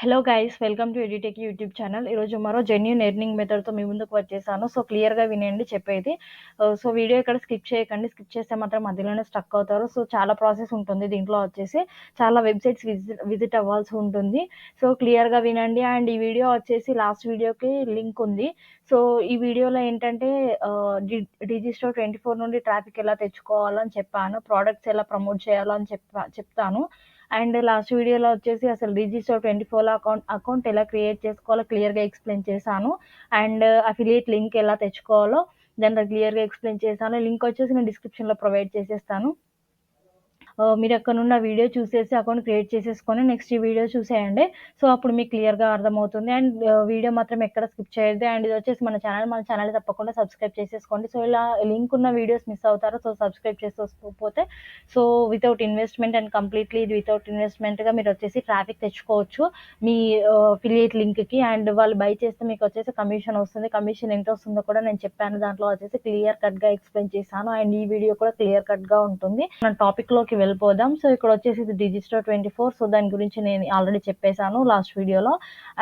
Hello guys, welcome to Edu Techie YouTube channel. ఈరోజు మరో genuine earning మెథడ్తో మీ ముందుకు వచ్చేసాను. సో క్లియర్గా వినండి చెప్పేది. సో వీడియో ఇక్కడ స్కిప్ చేయకండి. స్కిప్ చేస్తే మాత్రం మధ్యలోనే స్టక్ అవుతారు. సో చాలా ప్రాసెస్ ఉంటుంది దీంట్లో వచ్చేసి. చాలా వెబ్సైట్స్ విజిట్ అవ్వాల్సి ఉంటుంది. సో క్లియర్గా వినండి. అండ్ ఈ వీడియో వచ్చేసి లాస్ట్ వీడియోకి లింక్ ఉంది. సో ఈ వీడియోలో ఏంటంటే Digistore24 నుండి ట్రాఫిక్ ఎలా తెచ్చుకోవాలని చెప్పాను. ప్రోడక్ట్స్ ఎలా ప్రమోట్ చేయాలో అని చెప్తాను. అండ్ లాస్ట్ వీడియోలో వచ్చేసి అసలు Digistore24 అకౌంట్ ఎలా క్రియేట్ చేసుకోవాలో క్లియర్గా ఎక్స్ప్లెయిన్ చేశాను. అండ్ అఫిలియేట్ లింక్ ఎలా తెచ్చుకోవాలో దాంట్లో క్లియర్గా ఎక్స్ప్లెయిన్ చేశాను. లింక్ వచ్చేసి నేను డిస్క్రిప్షన్లో ప్రొవైడ్ చేసేస్తాను. మీరు అక్కడ నుండి ఆ వీడియో చూసేసి అకౌంట్ క్రియేట్ చేసేసుకొని నెక్స్ట్ ఈ వీడియో చూసేయండి. సో అప్పుడు మీకు క్లియర్గా అర్థమవుతుంది. అండ్ వీడియో మాత్రం ఎక్కడ స్కిప్ చేయొద్దు. అండ్ ఇది వచ్చేసి మన ఛానల్ తప్పకుండా సబ్స్క్రైబ్ చేసేసుకోండి. సో ఇలా లింక్ ఉన్న వీడియోస్ మిస్ అవుతారు. సో సబ్స్క్రైబ్ చేసుకోకపోతే so without investment and completely ఇది వితౌట్ ఇన్వెస్ట్మెంట్గా మీరు వచ్చేసి ట్రాఫిక్ తెచ్చుకోవచ్చు మీ అఫిలియేట్ లింక్కి. అండ్ వాళ్ళు బై చేస్తే మీకు వచ్చేసి కమిషన్ వస్తుంది. కమిషన్ ఎంత వస్తుందో కూడా నేను చెప్పాను. దాంట్లో వచ్చేసి క్లియర్ కట్గా ఎక్స్ప్లెయిన్ చేశాను. అండ్ ఈ వీడియో కూడా క్లియర్ కట్గా ఉంటుంది. మన టాపిక్లోకి వెళ్ళిపోదాం. సో ఇక్కడ వచ్చేసి ఇది Digistore24. సో దాని గురించి నేను ఆల్రెడీ చెప్పేశాను లాస్ట్ వీడియోలో.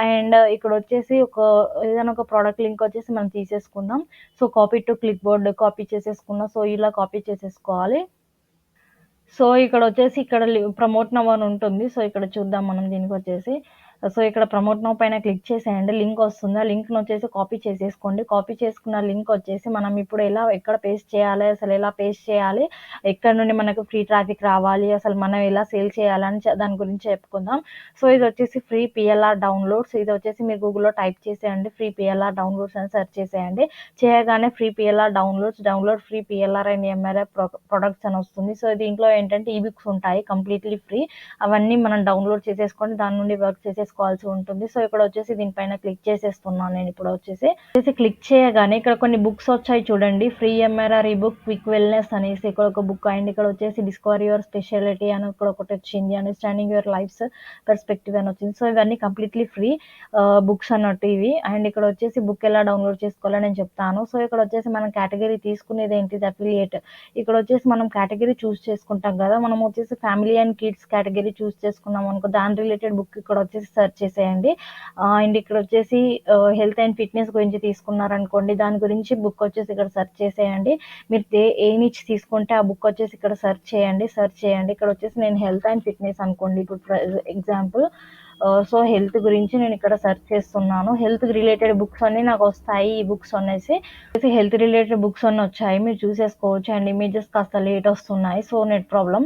అండ్ ఇక్కడ వచ్చేసి ఏదైనా ఒక ప్రోడక్ట్ లింక్ వచ్చేసి మనం తీసేసుకుందాం. So copy to click board copy చేసేసుకున్నాం. సో ఇలా కాపీ చేసేసుకోవాలి. సో ఇక్కడ వచ్చేసి ఇక్కడ ప్రమోట్ నవ్ అని ఉంటుంది. సో ఇక్కడ చూద్దాం మనం దీనికి వచ్చేసి. సో ఇక్కడ ప్రమోట్ నౌ పైన క్లిక్ చేసేయండి. లింక్ వస్తుంది. ఆ లింక్ను వచ్చేసి కాపీ చేసేసుకోండి. కాపీ చేసుకున్న లింక్ వచ్చేసి మనం ఇప్పుడు ఎక్కడ పేస్ట్ చేయాలి, అసలు ఎలా పేస్ట్ చేయాలి, ఎక్కడ నుండి మనకు ఫ్రీ ట్రాఫిక్ రావాలి, అసలు మనం ఎలా సేల్ చేయాలని దాని గురించి చెప్పుకుందాం. సో ఇది వచ్చేసి ఫ్రీ పిఎల్ఆర్ డౌన్లోడ్స్. ఇది వచ్చేసి మీరు గూగుల్లో టైప్ చేసేయండి. ఫ్రీ పిఎల్ఆర్ డౌన్లోడ్స్ అని సెర్చ్ చేసేయండి. చేయగానే free PLR download free PLR and MRI products అని వస్తుంది. సో దీంట్లో ఏంటంటే ఈ బుక్స్ ఉంటాయి కంప్లీట్లీ ఫ్రీ. అవన్నీ మనం డౌన్లోడ్ చేసేసుకొని దాని నుండి వర్క్ చేసేసుకోవాల్సి ఉంటుంది. సో ఇక్కడ వచ్చేసి దీనిపైన క్లిక్ చేసేస్తున్నాను నేను. ఇప్పుడు వచ్చేసి క్లిక్ చేయగానే ఇక్కడ కొన్ని బుక్స్ వచ్చాయి చూడండి. ఫ్రీ ఎంఆర్ఆర్ ఈ బుక్, క్విక్ వెల్నెస్ అనేసి ఇక్కడ ఒక బుక్. అండ్ ఇక్కడ వచ్చేసి డిస్కవర్ యువర్ స్పెషాలిటీ అని ఇక్కడ ఒకటి వచ్చింది. అండర్స్టాండింగ్ యువర్ లైఫ్స్ పర్స్పెక్టివ్ అని వచ్చింది. సో ఇవన్నీ కంప్లీట్లీ ఫ్రీ బుక్స్ అన్నట్టు ఇవి. అండ్ ఇక్కడ వచ్చేసి బుక్ ఎలా డౌన్లోడ్ చేసుకోవాలో నేను చెప్తాను. సో ఇక్కడ వచ్చేసి మనం కేటగిరీ తీసుకునేది ఏంటిది, అఫిలియేట్. ఇక్కడ వచ్చేసి మనం కేటగిరీ చూస్ చేసుకుంటాం కదా. మనం వచ్చేసి ఫ్యామిలీ అండ్ కిడ్స్ కేటగిరీ చూస్ చేసుకున్నాం అనుకో, దాని రిలేటెడ్ బుక్ ఇక్కడ వచ్చేసి సెర్చ్ చేసేయండి. అండ్ ఇక్కడ వచ్చేసి హెల్త్ అండ్ ఫిట్నెస్ గురించి తీసుకున్నారనుకోండి, దాని గురించి బుక్ వచ్చేసి ఇక్కడ సెర్చ్ చేసేయండి. మీరు ఏ నిచ్ తీసుకుంటే ఆ బుక్ వచ్చేసి ఇక్కడ సెర్చ్ చేయండి. ఇక్కడ వచ్చేసి నేను హెల్త్ అండ్ ఫిట్నెస్ అనుకోండి ఇప్పుడు ఎగ్జాంపుల్. సో హెల్త్ గురించి నేను ఇక్కడ సెర్చ్ చేస్తున్నాను. హెల్త్ రిలేటెడ్ బుక్స్ అన్ని నాకు వస్తాయి. ఈ బుక్స్ అనేసి హెల్త్ రిలేటెడ్ బుక్స్ అన్ని వచ్చాయి, మీరు చూసేసుకోవచ్చు. అండ్ ఇమేజెస్ కాస్త లేట్ వస్తున్నాయి, సో నెట్ ప్రాబ్లం.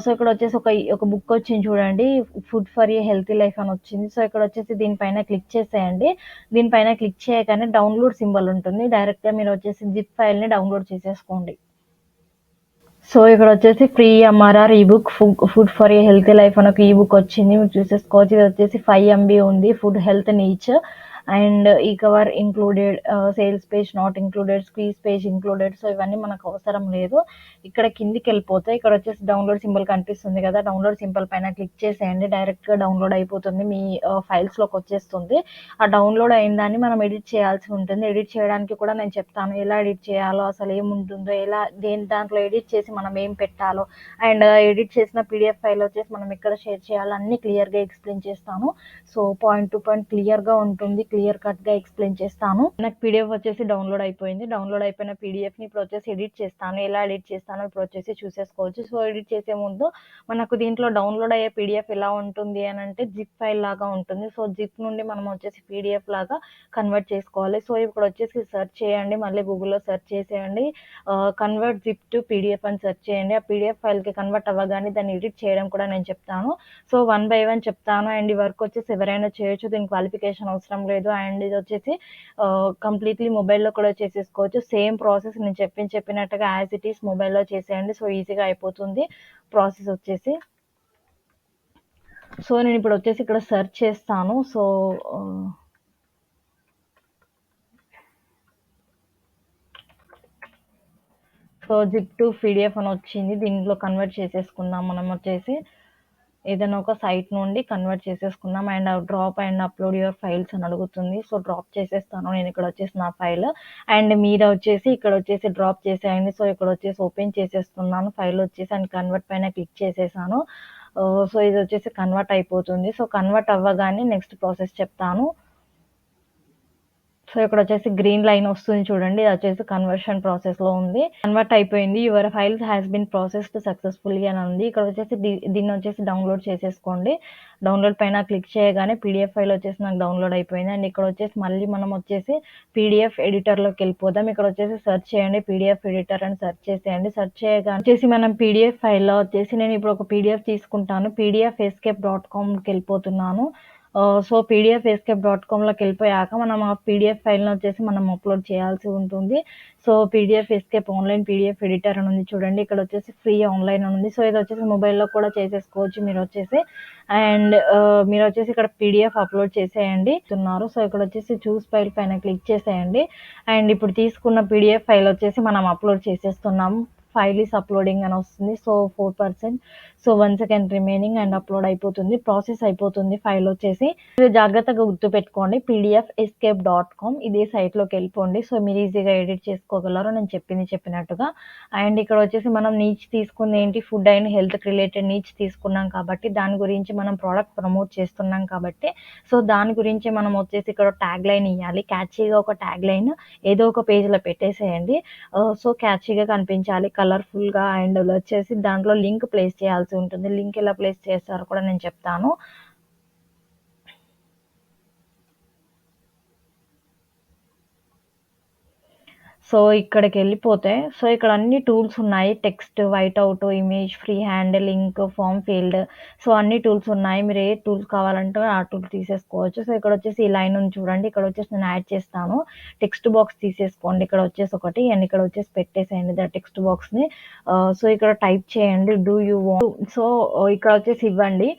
సో ఇక్కడ వచ్చేసి ఒక బుక్ వచ్చింది చూడండి, food for a healthy life అని వచ్చింది. సో ఇక్కడ వచ్చేసి దీనిపైన క్లిక్ చేసేయండి. దీనిపైన క్లిక్ చేయగానే డౌన్లోడ్ సింబల్ ఉంటుంది. డైరెక్ట్గా మీరు వచ్చేసి జిప్ ఫైల్ని డౌన్లోడ్ చేసేసుకోండి. సో ఇక్కడ వచ్చేసి ఫ్రీ ఎంఆర్ఆర్ ఈ book food for a healthy life అని ఒక ఈ బుక్ వచ్చింది, మీరు చూసేసుకోవచ్చు. ఇది వచ్చేసి 5 MB ఉంది. ఫుడ్ హెల్త్ నీచ్ అండ్ ఈ cover included, sales page not included, squeeze page included. So ఇవన్నీ మనకు అవసరం లేదు. ఇక్కడ కిందికి వెళ్ళిపోతే ఇక్కడ వచ్చేసి డౌన్లోడ్ సింబల్ కనిపిస్తుంది కదా, డౌన్లోడ్ సింబల్ పైన క్లిక్ చేసేయండి. డైరెక్ట్గా డౌన్లోడ్ అయిపోతుంది, మీ ఫైల్స్లోకి వచ్చేస్తుంది. ఆ డౌన్లోడ్ అయిన దాన్ని మనం ఎడిట్ చేయాల్సి ఉంటుంది. ఎడిట్ చేయడానికి కూడా నేను చెప్తాను ఎలా ఎడిట్ చేయాలో, అసలు ఏముంటుందో, దాంట్లో ఎడిట్ చేసి మనం ఏం పెట్టాలో, అండ్ ఎడిట్ చేసిన పీడిఎఫ్ ఫైల్ వచ్చేసి మనం ఎక్కడ షేర్ చేయాలో అన్ని క్లియర్గా ఎక్స్ప్లెయిన్ చేస్తాను. సో పాయింట్ టు పాయింట్ క్లియర్గా ఉంటుంది, క్లియర్ కట్గా ఎక్స్ప్లెయిన్ చేస్తాను. నాకు పీడిఎఫ్ వచ్చేసి డౌన్లోడ్ అయిపోయింది. డౌన్లోడ్ అయిపోయిన పీడిఎఫ్ని ఇప్పుడు వచ్చేసి ఎడిట్ చేస్తాను. ఎలా ఎడిట్ చేస్తానో ఇప్పుడు వచ్చేసి చూసేసుకోవచ్చు. సో ఎడిట్ చేసే ముందు మనకు దీంట్లో డౌన్లోడ్ అయ్యే పీడిఎఫ్ ఎలా ఉంటుంది అని అంటే జిప్ ఫైల్ లాగా ఉంటుంది. సో జిప్ నుండి మనం వచ్చేసి పీడిఎఫ్ లాగా కన్వర్ట్ చేసుకోవాలి. సో ఇప్పుడు వచ్చేసి సెర్చ్ చేయండి, మళ్ళీ గూగుల్లో సెర్చ్ చేసేయండి, కన్వర్ట్ జిప్ టు పీడిఎఫ్ అని సెర్చ్ చేయండి. ఆ పీడిఎఫ్ ఫైల్కి కన్వర్ట్ అవ్వగానే దాన్ని ఎడిట్ చేయడం కూడా నేను చెప్తాను. సో 1 by 1 చెప్తాను. అండ్ ఈ వర్క్ వచ్చేసి ఎవరైనా చేయొచ్చు, దీనికి క్వాలిఫికేషన్ అవసరం లేదు. అండ్ ఇది వచ్చేసి కంప్లీట్లీ మొబైల్లో కూడా చేసేసుకోవచ్చు. సేమ్ ప్రాసెస్ నేను చెప్పినట్టుగా యాజ్ ఇట్ ఈస్ మొబైల్లో చేసేయండి. సో ఈజీగా అయిపోతుంది ప్రాసెస్ వచ్చేసి. సో నేను ఇప్పుడు వచ్చేసి ఇక్కడ సెర్చ్ చేస్తాను. సో జిప్ టు పీడిఎఫ్ అని వచ్చింది, దీంట్లో కన్వర్ట్ చేసేసుకుందాం. మనం వచ్చేసి ఏదైనా ఒక సైట్ నుండి కన్వర్ట్ చేసేసుకుందాం. And drop and upload your files అని అడుగుతుంది. సో డ్రాప్ చేసేస్తాను నేను ఇక్కడ వచ్చేసి నా ఫైల్. అండ్ మీరు వచ్చేసి ఇక్కడ వచ్చేసి డ్రాప్ చేసేయండి. సో ఇక్కడ వచ్చేసి ఓపెన్ చేసేస్తున్నాను ఫైల్ వచ్చేసి, అండ్ కన్వర్ట్ పైన క్లిక్ చేసేసాను. సో ఇది వచ్చేసి కన్వర్ట్ అయిపోతుంది. సో కన్వర్ట్ అవ్వగానే నెక్స్ట్ ప్రాసెస్ చెప్తాను. సో ఇక్కడ వచ్చేసి గ్రీన్ లైన్ వస్తుంది చూడండి, ఇది వచ్చేసి కన్వర్షన్ ప్రాసెస్ లో ఉంది. కన్వర్ట్ అయిపోయింది. Your files has been processed successfully అని ఉంది. ఇక్కడ వచ్చేసి దీన్ని వచ్చేసి డౌన్లోడ్ చేసేసుకోండి. డౌన్లోడ్ పైన క్లిక్ చేయగానే పీడిఎఫ్ ఫైల్ వచ్చేసి నాకు డౌన్లోడ్ అయిపోయింది. అండ్ ఇక్కడ వచ్చేసి మళ్ళీ మనం వచ్చేసి పీడిఎఫ్ ఎడిటర్ లోకి వెళ్ళిపోదాం. ఇక్కడ వచ్చేసి సెర్చ్ చేయండి పీడిఎఫ్ ఎడిటర్ అని సెర్చ్ చేసేయండి. సెర్చ్ చేయగానే వచ్చేసి మనం పీడిఎఫ్ ఫైల్లో వచ్చేసి నేను ఇప్పుడు ఒక పీడిఎఫ్ తీసుకుంటాను. pdfescape.comకి వెళ్ళిపోతున్నాను. సో pdfescape.comలోకి వెళ్ళిపోయాక మనం ఆ పీడిఎఫ్ ఫైల్ని వచ్చేసి మనం అప్లోడ్ చేయాల్సి ఉంటుంది. So PDF escape online PDF editor అని ఉంది చూడండి, ఇక్కడ వచ్చేసి ఫ్రీ ఆన్లైన్ అని ఉంది. సో ఇది వచ్చేసి మొబైల్లో కూడా చేసేసుకోవచ్చు మీరు వచ్చేసి. అండ్ మీరు వచ్చేసి ఇక్కడ పీడిఎఫ్ అప్లోడ్ చేసేయండి ఉన్నారు. సో ఇక్కడ వచ్చేసి చూస్ ఫైల్ పైన క్లిక్ చేసేయండి. అండ్ ఇప్పుడు తీసుకున్న పీడిఎఫ్ ఫైల్ వచ్చేసి మనం అప్లోడ్ చేసేస్తున్నాం. ఫైల్ ఈస్ అప్లోడింగ్ అని వస్తుంది. So 4%, so 1 second remaining and upload అయిపోతుంది, ప్రాసెస్ అయిపోతుంది ఫైల్ వచ్చేసి. మీరు జాగ్రత్తగా గుర్తుపెట్టుకోండి pdfescape.com ఇదే సైట్లోకి వెళ్ళిపోండి. సో మీరు ఈజీగా ఎడిట్ చేసుకోగలరు నేను చెప్పినట్టుగా. అండ్ ఇక్కడ వచ్చేసి మనం నీచ్ తీసుకుంది ఏంటి, ఫుడ్ అండ్ హెల్త్ రిలేటెడ్ నీచ్ తీసుకున్నాం కాబట్టి దాని గురించి మనం ప్రోడక్ట్ ప్రమోట్ చేస్తున్నాం కాబట్టి సో దాని గురించి మనం వచ్చేసి ఇక్కడ ట్యాగ్ లైన్ ఇవ్వాలి. క్యాచీగా ఒక ట్యాగ్ లైన్ ఏదో ఒక పేజ్లో పెట్టేసేయండి. సో క్యాచీగా కనిపించాలి కలర్ఫుల్గా. అండ్ వచ్చేసి దాంట్లో లింక్ ప్లేస్ చేయాల్సి ఉంటుంది. లింక్ ఎలా ప్లేస్ చేస్తారో కూడా నేను చెప్తాను. సో ఇక్కడికి వెళ్ళిపోతే సో ఇక్కడ అన్ని టూల్స్ ఉన్నాయి. Text, white out, image, free hand, link, form field, so అన్ని టూల్స్ ఉన్నాయి. మీరు ఏ టూల్స్ కావాలంటే ఆ టూల్ తీసేసుకోవచ్చు. సో ఇక్కడ వచ్చేసి ఈ లైన్ ఉంది చూడండి, ఇక్కడ వచ్చేసి నేను యాడ్ చేస్తాను. టెక్స్ట్ బాక్స్ తీసేసుకోండి, ఇక్కడ వచ్చేసి ఒకటి, అండ్ ఇక్కడ వచ్చేసి పెట్టేసేయండి ద టెక్స్ట్ బాక్స్ని. సో ఇక్కడ టైప్ చేయండి డూ యూ వాంట్, సో ఇక్కడ వచ్చేసి ఇవ్వండి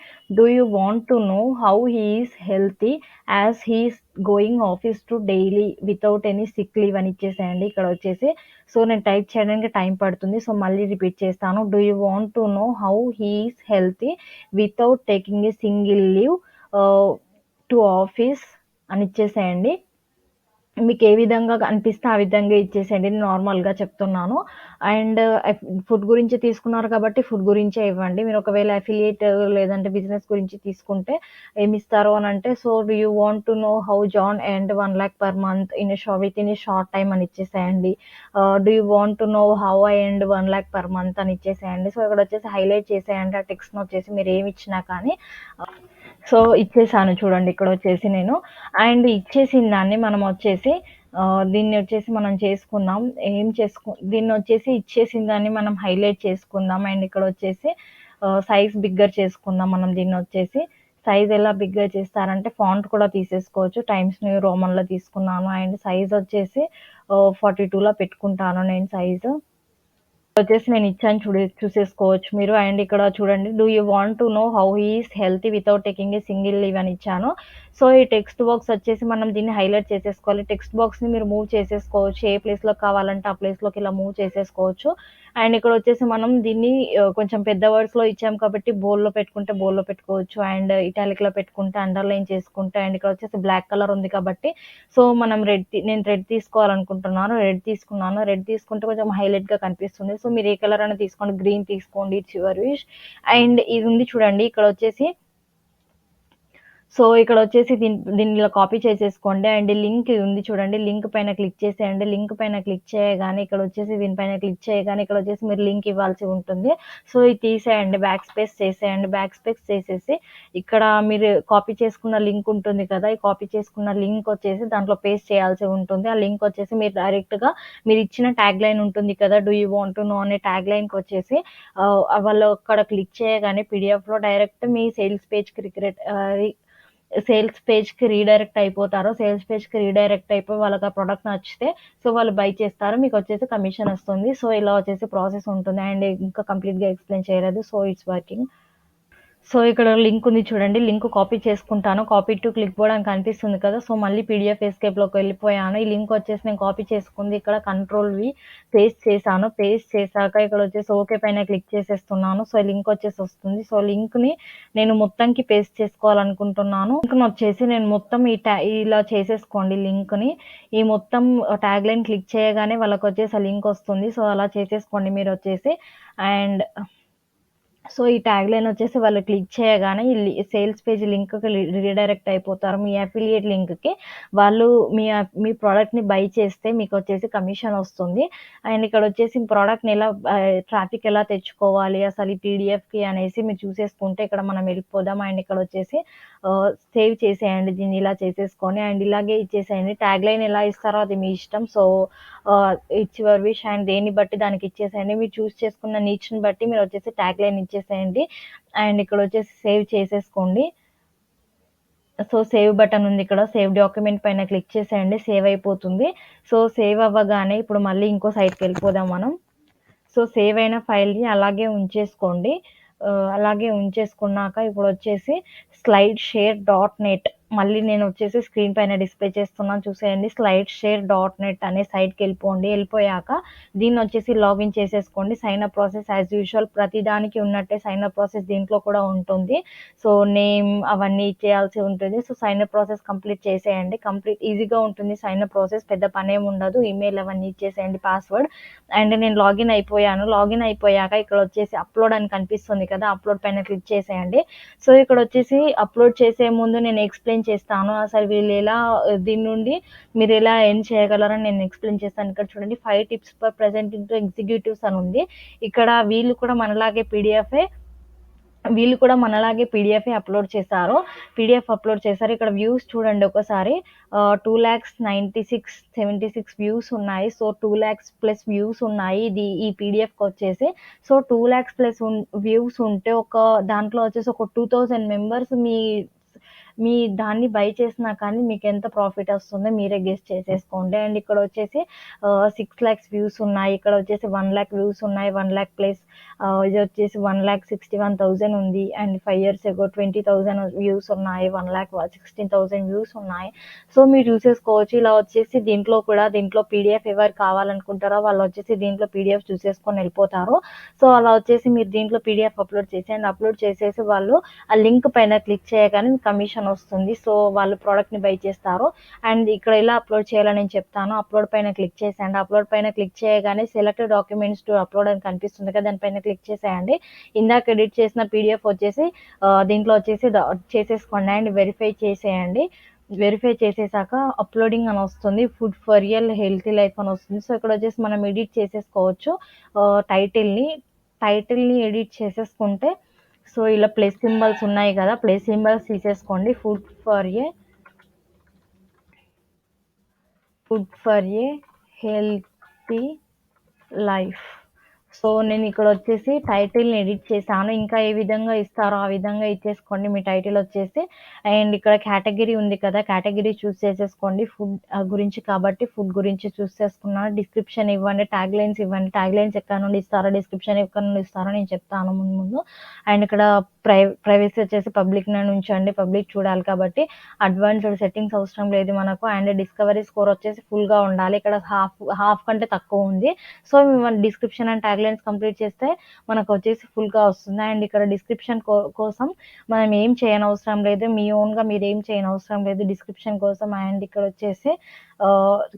do you want to know how he is healthy as he's going office to daily without any sick leave అని ఇచ్చేసేయండి ఇక్కడ వచ్చేసి. సో నేను టైప్ చేయడానికి టైం పడుతుంది, సో మళ్ళీ రిపీట్ చేస్తాను. Do you want to know how he is healthy without taking a single leave to office అని ఇచ్చేసేయండి. మీకు ఏ విధంగా అనిపిస్తే ఆ విధంగా ఇచ్చేసేయండి, నేను నార్మల్గా చెప్తున్నాను. అండ్ ఫుడ్ గురించి తీసుకున్నారు కాబట్టి ఫుడ్ గురించే ఇవ్వండి. మీరు ఒకవేళ అఫిలియేట్ లేదంటే బిజినెస్ గురించి తీసుకుంటే ఏమి ఇస్తారు అని అంటే, so do you want to know how John and 1 lakh per month within a short time అని ఇచ్చేసేయండి. Do you want to know how I and 1 lakh per month అని ఇచ్చేసేయండి. సో ఇక్కడ వచ్చేసి హైలైట్ చేసేయండి ఆ టెక్స్ట్ని వచ్చేసి మీరు ఏమి ఇచ్చినా కానీ. సో ఇచ్చేసాను చూడండి ఇక్కడ వచ్చేసి నేను. అండ్ ఇచ్చేసిన దాన్ని మనం వచ్చేసి దీన్ని వచ్చేసి మనం చేసుకుందాం. దీన్ని వచ్చేసి ఇచ్చేసిన దాన్ని మనం హైలైట్ చేసుకుందాం. అండ్ ఇక్కడ వచ్చేసి సైజ్ బిగ్గర్ చేసుకుందాం మనం. దీన్ని వచ్చేసి సైజ్ ఎలా బిగ్గర్ చేస్తారంటే ఫాంట్ కూడా తీసేసుకోవచ్చు. టైమ్స్ న్యూ రోమన్లో తీసుకున్నాను. అండ్ సైజ్ వచ్చేసి 42లో పెట్టుకుంటాను నేను సైజు వచ్చేసి. నేను ఇచ్చాను చూసేసుకోవచ్చు మీరు. అండ్ ఇక్కడ చూడండి do you want to know how he is healthy without taking a single leave అని ఇచ్చాను. సో ఈ టెక్స్ట్ బాక్స్ వచ్చేసి మనం దీన్ని హైలైట్ చేసేసుకోవాలి. టెక్స్ట్ బాక్స్ని మీరు మూవ్ చేసేసుకోవచ్చు, ఏ ప్లేస్లో కావాలంటే ఆ ప్లేస్లోకి ఇలా మూవ్ చేసేసుకోవచ్చు. అండ్ ఇక్కడ వచ్చేసి మనం దీన్ని కొంచెం పెద్ద వర్డ్స్లో ఇచ్చాం కాబట్టి బోల్డ్లో పెట్టుకుంటే బోల్డ్లో పెట్టుకోవచ్చు, అండ్ ఇటాలిక్లో పెట్టుకుంటే అండర్లైన్ చేసుకుంటే. అండ్ ఇక్కడ వచ్చేసి బ్లాక్ కలర్ ఉంది కాబట్టి సో మనం నేను రెడ్ తీసుకోవాలనుకుంటున్నాను, రెడ్ తీసుకున్నాను. రెడ్ తీసుకుంటే కొంచెం హైలైట్గా కనిపిస్తుంది. సో మీరు ఏ కలర్ అయినా తీసుకోండి, గ్రీన్ తీసుకోండి, ఇట్స్ యువర్ విష్. అండ్ ఇది ఉంది చూడండి ఇక్కడ వచ్చేసి. సో ఇక్కడ వచ్చేసి దీన్ని ఇలా కాపీ చేసేసుకోండి. అండ్ లింక్ ఉంది చూడండి, లింక్ పైన క్లిక్ చేసేయండి. లింక్ పైన క్లిక్ చేయగానే ఇక్కడ వచ్చేసి దీనిపైన క్లిక్ చేయగానే ఇక్కడ వచ్చేసి మీరు లింక్ ఇవ్వాల్సి ఉంటుంది. సో ఇది తీసేయండి, బ్యాక్ స్పేస్ చేసేయండి. బ్యాక్ స్పేస్ చేసేసి ఇక్కడ మీరు కాపీ చేసుకున్న లింక్ ఉంటుంది కదా, ఈ కాపీ చేసుకున్న లింక్ వచ్చేసి దాంట్లో పేస్ట్ చేయాల్సి ఉంటుంది. ఆ లింక్ వచ్చేసి మీరు డైరెక్ట్గా మీరు ఇచ్చిన ట్యాగ్ లైన్ ఉంటుంది కదా, do you want to no అనే ట్యాగ్ లైన్కి వచ్చేసి వాళ్ళు అక్కడ క్లిక్ చేయగానే పీడిఎఫ్లో డైరెక్ట్ మీ సేల్స్ పేజ్కి రీడైరెక్ట్ అయిపోతారు. సేల్స్ పేజ్కి రీడైరెక్ట్ అయిపోయి వాళ్ళకి ఆ ప్రోడక్ట్ నచ్చితే సో వాళ్ళు బై చేస్తారు, మీకు వచ్చేసి కమిషన్ వస్తుంది. సో ఇలా వచ్చేసి ప్రాసెస్ ఉంటుంది. అండ్ ఇంకా కంప్లీట్గా ఎక్స్ప్లెయిన్ చేయలేదు. So it's working. సో ఇక్కడ లింక్ ఉంది చూడండి, లింక్ కాపీ చేసుకుంటాను. కాపీ టు క్లిక్ బోర్డ్ అని కనిపిస్తుంది కదా, సో మళ్ళీ పీడిఎఫ్ ఎస్కేప్లోకి వెళ్ళిపోయాను. ఈ లింక్ వచ్చేసి నేను కాపీ చేసుకుంది ఇక్కడ కంట్రోల్-V పేస్ట్ చేశాను. పేస్ట్ చేశాక ఇక్కడ వచ్చేసి ఓకే పైన క్లిక్ చేసేస్తున్నాను. సో లింక్ వచ్చేసి వస్తుంది. సో లింక్ని నేను మొత్తంకి పేస్ట్ చేసుకోవాలనుకుంటున్నాను. లింక్ని వచ్చేసి నేను మొత్తం ఇలా చేసేసుకోండి. లింక్ని ఈ మొత్తం ట్యాగ్ లైన్ క్లిక్ చేయగానే వాళ్ళకి వచ్చేసి ఆ లింక్ వస్తుంది. సో అలా చేసేసుకోండి మీరు వచ్చేసి. అండ్ సో, ఈ ట్యాగ్‌లైన్ వచ్చేసి వాళ్ళు క్లిక్ చేయగానే సేల్స్ పేజ్ లింక్‌కి రీడైరెక్ట్ అయిపోతారు. మీ అఫిలియేట్ లింక్‌కి. వాళ్ళు మీ ప్రొడక్ట్‌ని బై చేస్తే మీకొచ్చేసి కమిషన్ ఒస్తుంది. అండ్ ఇక్కడొచ్చేసి ప్రొడక్ట్‌ని ఎలా ట్రాఫిక్ ఎలా తెచ్చుకోవాలి అసలు ఈ పీడిఎఫ్‌కి అనేసి మీరు చూసేసుకుంటే ఇక్కడ మనం వెళ్ళిపోదాం. అండ్ ఇక్కడొచ్చేసి సేవ్ చేసేయండి దీన్ని ఇలా చేసేసుకొని. అండ్ ఇలాగే ఇచ్చేసేయండి. ట్యాగ్‌లైన్ ఎలా ఇస్తారో అది మీ ఇష్టం. So, it's your wish and దేన్ని బట్టి దానికి ఇచ్చేసేయండి. మీరు చూజ్ చేసుకున్న నీడ్స్‌ని బట్టి మీరొచ్చేసి ట్యాగ్‌లైన్ ఇచ్చేసేయండి. అండ్ ఇక్కడొచ్చేసి సేవ్ చేసేసుకోండి. సో, సేవ్ బటన్ ఉంది ఇక్కడ. సేవ్ డాక్యుమెంట్ పైన క్లిక్ చేసేయండి. సేవ్ అయిపోతుంది. సో, సేవ్ అవ్వగానే ఇప్పుడు మళ్ళీ ఇంకో సైట్‌కెళ్ళిపోదాం మనం. సో, సేవ్ అయిన ఫైల్‌ని అలాగే ఉంచేసుకోండి. అలాగే ఉంచేసుకున్నాక ఇప్పుడొచ్చేసి స్లైడ్ షేర్ డాట్ నెట్ మళ్ళీ నేనొచ్చేసి స్క్రీన్ పైన డిస్‌ప్లే చేస్తున్నాను చూసేయండి. స్లైడ్ షేర్ డాట్ నెట్ అనే సైట్‌కెళ్ళిపోండి. ఎళ్ళిపోయాక దీన్నొచ్చేసి లాగిన్ చేసేసుకోండి. Sign up process as usual ప్రతి దానికి ఉన్నట్టే సైన్ అప్ ప్రాసెస్ దీంట్లో కూడా ఉంటుంది. సో, నేమ్ అవన్నీ ఇచ్చేయాల్సి ఉంటుంది. So, sign up process complete చేసేయండి. ఈజీగా ఉంటుంది సైన్ అప్ ప్రాసెస్. పెద్ద పనేముండదు. ఈమెయిల్ అవన్నీ ఇచ్చేసేయండి పాస్‌వర్డ్. అండ్ నేను లాగిన్ అయిపోయాను. లాగిన్ అయిపోయాక ఇక్కడొచ్చేసి అప్‌లోడ్ అని కనిపిస్తుంది కదా! అప్‌లోడ్ పైన క్లిక్ చేసేయండి. సో, ఇక్కడొచ్చేసి అప్‌లోడ్ చేసే ముందు నేను ఎక్స్‌ప్లెయిన్ చేస్తాను. అసలు వీళ్ళెలా దీని నుండి మీరెలా ఎర్న్ చేయగలరని నేను ఎక్స్‌ప్లెయిన్ చేస్తాను. ఇక్కడ చూడండి 5 tips for presenting to executives అని ఉంది. ఇక్కడ వీళ్ళు కూడా మనలాగే పీడీఎఫే అప్‌లోడ్ చేశారు. పీడీఎఫ్ అప్‌లోడ్ చేశారు. ఇక్కడ వ్యూస్ చూడండి ఒకసారి 2,96,76 వ్యూస్ ఉన్నాయి. సో, 2,00,000 ప్లస్ వ్యూస్ ఉన్నాయి. ఈ పీడీఎఫ్‌కొచ్చేసి. సో, 2,00,000 ప్లస్ వ్యూస్ ఉంటే దాంట్లో వచ్చేసి ఒక 2,000 మెంబర్స్ మీ దాన్ని బై చేసినా కానీ మీకెంత ప్రాఫిట్ వస్తుందో మీరే గెస్ చేసేసుకోండి. అండ్ ఇక్కడొచ్చేసి 6,00,000 వ్యూస్ ఉన్నాయి. ఇక్కడొచ్చేసి 1,00,000 వ్యూస్ ఉన్నాయి. 1,00,000 ప్లస్ ఇదొచ్చేసి 1,61,000 ఉంది. అండ్ 5 ఇయర్స్ ఎగో 20,000 వ్యూస్ ఉన్నాయి. 1,16,000 వ్యూస్ ఉన్నాయి. సో, మీరు చూసేసుకోవచ్చు. ఇలా వచ్చేసి దీంట్లో పీడీఎఫ్ ఎవరు కావాలనుకుంటారో వాళ్ళొచ్చేసి దీంట్లో పీడీఎఫ్ చూసేసుకొని వెళ్ళిపోతారు. సో, అలా వచ్చేసి మీరు దీంట్లో పీడీఎఫ్ అప్‌లోడ్ చేసేయండి. అప్‌లోడ్ చేసేసి వాళ్ళు ఆ లింక్ పైన క్లిక్ చేయగానే మీకు కమిషన్ వస్తుంది. సో, వాళ్ళు ప్రొడక్ట్‌ని బై చేస్తారు. అండ్ ఇక్కడ ఎలా అప్‌లోడ్ చేయాలో నేను చెప్తాను. అప్‌లోడ్ పైన క్లిక్ చేసేయండి. అప్‌లోడ్ పైన క్లిక్ చేయగానే సెలెక్ట్ డాక్యుమెంట్స్ టు అప్‌లోడ్ అని కనిపిస్తుంది కదా! దానిపైన క్లిక్ చేసేయండి. ఇందాక ఎడిట్ చేసిన పీడీఎఫ్ వచ్చేసి దీంట్లో వచ్చేసి చేసేసుకోండి అండ్ వెరిఫై చేసేయండి. వెరిఫై చేసేసాక అప్‌లోడింగ్ అని వస్తుంది. Food for real healthy life అని వస్తుంది. సో, ఇక్కడ వచ్చేసి మనం ఎడిట్ చేసేసుకోవచ్చు. టైటిల్‌ని. టైటిల్‌ని ఎడిట్ చేసేసుకుంటే సో, ఇలా ప్లస్ సింబల్స్ ఉన్నాయి కదా! ప్లస్ సింబల్స్ తీసేసుకోండి. Food for a healthy life. So, నేనిక్కడొచ్చేసి టైటిల్‌ని ఎడిట్ చేశాను. ఇంకా ఏ విధంగా ఇస్తారో ఆ విధంగా ఇచ్చేసుకోండి మీ టైటిల్ వచ్చేసి. అండ్ ఇక్కడ కేటగరీ ఉంది కదా! కేటగరీ చూస్ చేసేసుకోండి. ఫుడ్ గురించి కాబట్టి ఫుడ్ గురించి చూస్ చేసుకున్నాను. డిస్క్రిప్షన్ ఇవ్వండి. ట్యాగ్‌లైన్స్ ఇవ్వండి. ట్యాగ్‌లైన్స్ ఎక్కడి నుండి ఇస్తారో, డిస్క్రిప్షన్ ఎక్కడి నుండి ఇస్తారో నేను చెప్తాను ముందు. అండ్ ఇక్కడ ప్రైవసీ వచ్చేసి పబ్లిక్ నుండి ఉంచండి. పబ్లిక్ చూడాలి కాబట్టి అడ్వాన్స్‌డ్ సెట్టింగ్స్ అవసరం లేదు మనకు. అండ్ డిస్కవరీ స్కోర్ వచ్చేసి ఫుల్‌గా ఉండాలి. ఇక్కడ హాఫ్ కంటే తక్కువ ఉంది. సో, మన డిస్క్రిప్షన్ అండ్ ట్యాగ్‌లైన్స్ కంప్లీట్ చేస్తే మనకొచ్చేసి ఫుల్‌గా వస్తుంది. అండ్ ఇక్కడ డిస్క్రిప్షన్ కోసం మనం ఏం చేయనవసరం లేదు. మీ ఓన్‌గా మీరేం చేయనవసరం లేదు డిస్క్రిప్షన్ కోసం. అండ్ ఇక్కడొచ్చేసి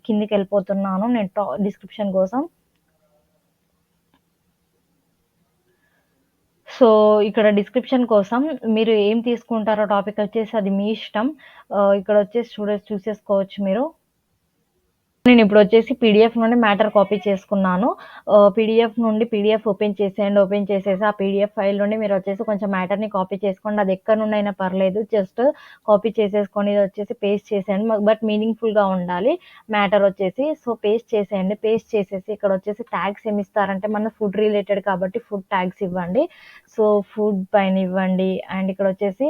కిందకెళ్ళిపోతున్నాను నేను డిస్క్రిప్షన్ కోసం. సో, ఇక్కడ డిస్క్రిప్షన్ కోసం మీరు ఏం తీసుకుంటారో టాపిక్ వచ్చేసి అది మీ ఇష్టం. ఇక్కడొచ్చేసి చూసేసుకోవచ్చు మీరు. నేనిప్పుడొచ్చేసి పీడీఎఫ్ నుండి మ్యాటర్ కాపీ చేసుకున్నాను. పీడీఎఫ్ నుండి పీడీఎఫ్ ఓపెన్ చేసేయండి. ఓపెన్ చేసేసి ఆ పీడీఎఫ్ ఫైల్ నుండి మీరొచ్చేసి కొంచెం మ్యాటర్‌ని కాపీ చేసుకోండి. అది ఎక్కడి నుండైనా పర్లేదు. జస్ట్ కాపీ చేసేసుకొని ఇదొచ్చేసి పేస్ట్ చేసేయండి. బట్ మీనింగ్‌ఫుల్‌గా ఉండాలి మ్యాటర్ వచ్చేసి. సో, పేస్ట్ చేసేయండి. పేస్ట్ చేసేసి ఇక్కడొచ్చేసి ట్యాగ్స్ ఏమిస్తారంటే మన ఫుడ్ రిలేటెడ్ కాబట్టి ఫుడ్ ట్యాగ్స్ ఇవ్వండి. సో, ఫుడ్ పైన ఇవ్వండి. అండ్ ఇక్కడొచ్చేసి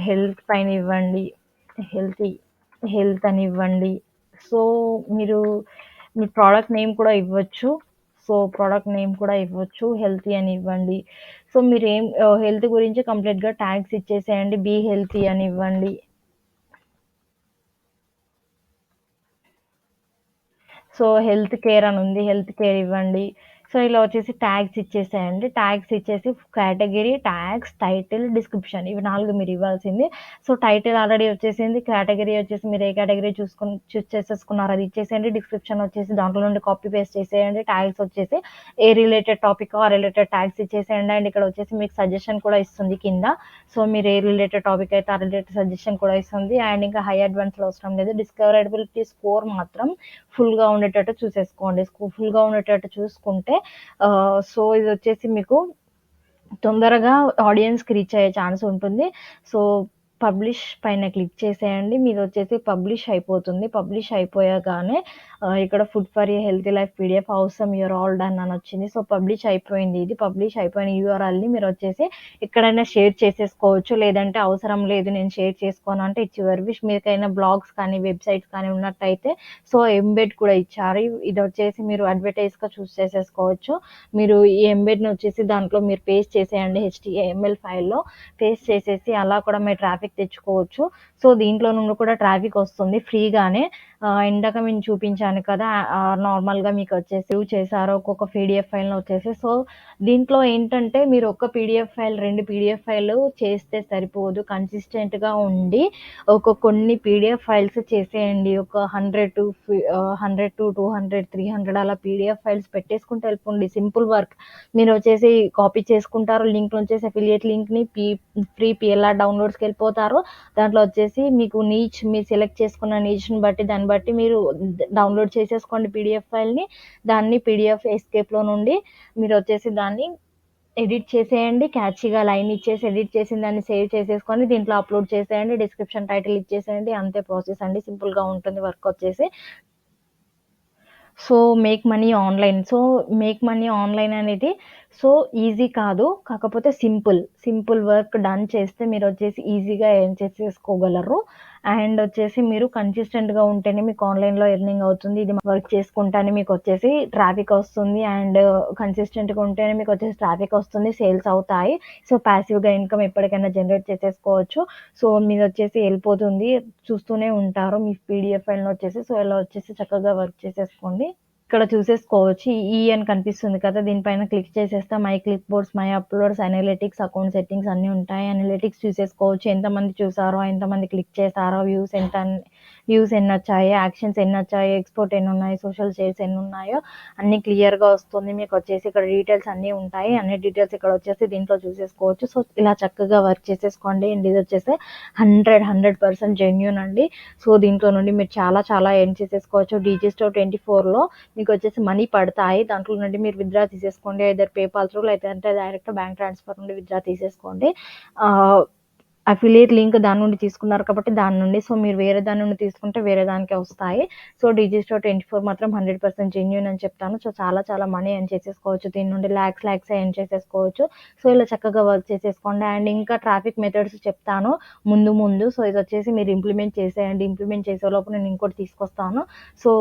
హెల్త్ పైన ఇవ్వండి. హెల్తీ హెల్త్ అని ఇవ్వండి. సో, మీరు మీ ప్రొడక్ట్ నేమ్ కూడా ఇవ్వచ్చు. సో, ప్రొడక్ట్ నేమ్ కూడా ఇవ్వచ్చు. హెల్తీ అని ఇవ్వండి. సో, మీరేం హెల్త్ గురించి కంప్లీట్‌గా ట్యాగ్స్ ఇచ్చేసేయండి. బీ హెల్తీ అని ఇవ్వండి. సో, హెల్త్ కేర్ అని ఉంది. హెల్త్ కేర్ ఇవ్వండి. సో ఇలా వచ్చేసి ట్యాగ్స్ ఇచ్చేసేయండి. ట్యాగ్స్ ఇచ్చేసి కేటగిరీ, ట్యాగ్స్, టైటిల్, డిస్క్రిప్షన్ ఇవి 4 మీరు ఇవ్వాల్సింది. సో టైటిల్ ఆల్రెడీ వచ్చేసింది. కేటగిరీ వచ్చేసి మీరు ఏ కేటగిరీ చూస్ చేసేసుకున్నారో అది ఇచ్చేసేయండి. డిస్క్రిప్షన్ వచ్చేసి దాంట్లో నుండి కాపీ పేస్ట్ చేసేయండి. ట్యాగ్స్ వచ్చేసి ఏ రిలేటెడ్ టాపిక్ ఆ రిలేటెడ్ ట్యాగ్స్ ఇచ్చేసేయండి. అండ్ ఇక్కడ వచ్చేసి మీకు సజెషన్ కూడా ఇస్తుంది కింద. సో మీరు ఏ రిలేటెడ్ టాపిక్ అయితే ఆ రిలేటెడ్ సజెషన్ కూడా ఇస్తుంది. అండ్ ఇంకా హై అడ్వాన్స్లో అవసరం లేదు. డిస్కవరబిలిటీ స్కోర్ మాత్రం ఫుల్గా ఉండేటట్టు చూసేసుకోండి. ఫుల్గా ఉండేటట్టు చూసుకుంటే సో ఇది వచ్చేసి మీకు తొందరగా ఆడియన్స్కి రీచ్ అయ్యే ఛాన్స్ ఉంటుంది. సో పబ్లిష్ పైన క్లిక్ చేసేయండి. మీది వచ్చేసి పబ్లిష్ అయిపోతుంది. పబ్లిష్ అయిపోయాగానే ఇక్కడ food for a healthy life PDF అవసరం యూఆర్ ఆల్ డన్ అని వచ్చింది. సో పబ్లిష్ అయిపోయింది. ఇది పబ్లిష్ అయిపోయిన యూఆర్ఎల్ని మీరు వచ్చేసి ఎక్కడైనా షేర్ చేసేసుకోవచ్చు. లేదంటే అవసరం లేదు నేను షేర్ చేసుకోను అంటే ఇట్స్ యువర్ విష్. మీకైనా బ్లాగ్స్ కానీ వెబ్సైట్స్ కానీ ఉన్నట్టయితే సో ఎంబెడ్ కూడా ఇచ్చారు. ఇది వచ్చేసి మీరు అడ్వర్టైజ్గా చూస్ చేసేసుకోవచ్చు. మీరు ఈ ఎంబెడ్ని వచ్చేసి దాంట్లో మీరు పేస్ట్ చేసేయండి. HTML ఫైల్లో పేస్ట్ చేసేసి అలా కూడా మీరు ట్రాఫిక్ తెచ్చుకోవచ్చు. సో దీంట్లో నుండి కూడా ట్రాఫిక్ వస్తుంది ఫ్రీగానే. ఇందాక నేను చూపించాను కదా నార్మల్గా మీకు వచ్చేసి సేవ్ చేశారు ఒక్కొక్క పీడిఎఫ్ ఫైల్ని వచ్చేసి. సో దీంట్లో ఏంటంటే మీరు ఒక్క పీడిఎఫ్ ఫైల్ 2 పీడిఎఫ్ ఫైల్ చేస్తే సరిపోదు. కన్సిస్టెంట్గా ఉండి కొన్ని పీడిఎఫ్ ఫైల్స్ చేసేయండి. ఒక 100 to 200 300 అలా పీడిఎఫ్ ఫైల్స్ పెట్టేసుకుంటే వెళ్ళిపోండి. Simple work. మీరు వచ్చేసి కాపీ చేసుకుంటారు లింక్ వచ్చేసి అఫిలియేట్ లింక్ని ఫ్రీ PLR డౌన్లోడ్స్కి వెళ్ళిపోతారు. దాంట్లో వచ్చేసి మీకు నీచ్ మీరు సెలెక్ట్ చేసుకున్న నీచ్ని బట్టి దాన్ని బట్టి మీరు డౌన్లోడ్ చేసేసుకోండి పీడిఎఫ్ ఫైల్ని. దాన్ని పీడిఎఫ్ ఎస్కేప్లో నుండి మీరు వచ్చేసి దాన్ని ఎడిట్ చేసేయండి. క్యాచీగా లైన్ ఇచ్చేసి ఎడిట్ చేసిన దాన్ని సేవ్ చేసేసుకొని దీంట్లో అప్లోడ్ చేసేయండి. డిస్క్రిప్షన్ టైటిల్ ఇచ్చేసేయండి. అంతే ప్రాసెస్ అండి. సింపుల్గా ఉంటుంది వర్క్ వచ్చేసి. So make money online. So make money online అనేది సో ఈజీ కాదు. కాకపోతే సింపుల్ వర్క్ డన్ చేస్తే మీరు వచ్చేసి ఈజీగా ఎర్న్ చేసేసుకోగలరు. అండ్ వచ్చేసి మీరు కన్సిస్టెంట్గా ఉంటేనే మీకు ఆన్లైన్లో ఎర్నింగ్ అవుతుంది. ఇది వర్క్ చేసుకుంటానే మీకు వచ్చేసి ట్రాఫిక్ వస్తుంది. అండ్ కన్సిస్టెంట్గా ఉంటేనే మీకు వచ్చేసి ట్రాఫిక్ వస్తుంది, సేల్స్ అవుతాయి. సో ప్యాసివ్గా ఇన్కమ్ ఎప్పటికైనా జనరేట్ చేసేసుకోవచ్చు. సో మీరు వచ్చేసి వెళ్ళిపోతుంది, చూస్తూనే ఉంటారు మీ పీడిఎఫ్ ఫైల్ని వచ్చేసి. సో ఇలా వచ్చేసి చక్కగా వర్క్ చేసేసుకోండి. ఇక్కడ చూసేసుకోవచ్చు ఈ అని కనిపిస్తుంది కదా, దీనిపైన క్లిక్ చేసేస్తే my click boards, my uploads, analytics, account settings అన్నీ ఉంటాయి. అనలిటిక్స్ చూసేసుకోవచ్చు. ఎంతమంది చూసారో, ఎంతమంది క్లిక్ చేశారో, వ్యూస్ ఎన్ని వచ్చాయి, యాక్షన్స్ ఎన్ని వచ్చాయి, ఎక్స్పోర్ట్ ఎన్ని ఉన్నాయి, సోషల్ షేర్స్ ఎన్ని ఉన్నాయో అన్ని క్లియర్గా వస్తుంది. మీకు వచ్చేసి ఇక్కడ డీటెయిల్స్ అన్నీ ఉంటాయి. అన్ని డీటెయిల్స్ ఇక్కడ వచ్చేసి దీంట్లో చూసేసుకోవచ్చు. సో ఇలా చక్కగా వర్క్ చేసేసుకోండి. అండ్ ఇది వచ్చేసి 100% జెన్యూన్ అండి. సో దీంట్లో నుండి మీరు చాలా ఎర్న్ చేసేసుకోవచ్చు. Digistore24లో మీకు వచ్చేసి మనీ పడతాయి. దాంట్లో నుండి మీరు విత్డ్రా తీసేసుకోండి. ఐదర్ పేపాల్ త్రూ లేదంటే డైరెక్ట్ బ్యాంక్ ట్రాన్స్ఫర్ నుండి విత్డ్రా తీసేసుకోండి. అఫిలియేట్ లింక్ దాని నుండి తీసుకున్నారు కాబట్టి దాని నుండి. సో మీరు వేరే దాని నుండి తీసుకుంటే వేరే దానికే వస్తాయి. సో Digistore24 మాత్రం 100% జెన్యూన్ అని చెప్తాను. సో చాలా మనీ ఎర్న్ చేసేసుకోవచ్చు. దీని నుండి ల్యాక్స్ ఎర్న్ చేసేసుకోవచ్చు. సో ఇలా చక్కగా వర్క్ చేసేసుకోండి. అండ్ ఇంకా ట్రాఫిక్ మెథడ్స్ చెప్తాను ముందు. సో ఇది వచ్చేసి మీరు ఇంప్లిమెంట్ చేసేయండి. ఇంప్లిమెంట్ చేసే లోపు నేను ఇంకోటి తీసుకొస్తాను. సో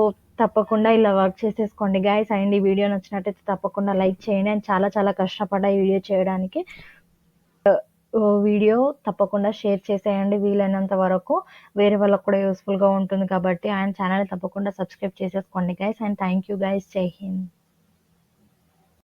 తప్పకుండా ఇలా వర్క్ చేసేసుకోండి గైస్. అండ్ ఈ వీడియో నచ్చినట్టయితే తప్పకుండా లైక్ చేయండి. అండ్ చాలా కష్టపడ్డా ఈ వీడియో చేయడానికి. వీడియో తప్పకుండా షేర్ చేసేయండి వీలైనంత వరకు. వేరే వాళ్ళకు కూడా యూస్ఫుల్గా ఉంటుంది కాబట్టి. అండ్ ఛానల్ తప్పకుండా సబ్స్క్రైబ్ చేసేసుకోండి guys. And thank you guys. జై హింద్.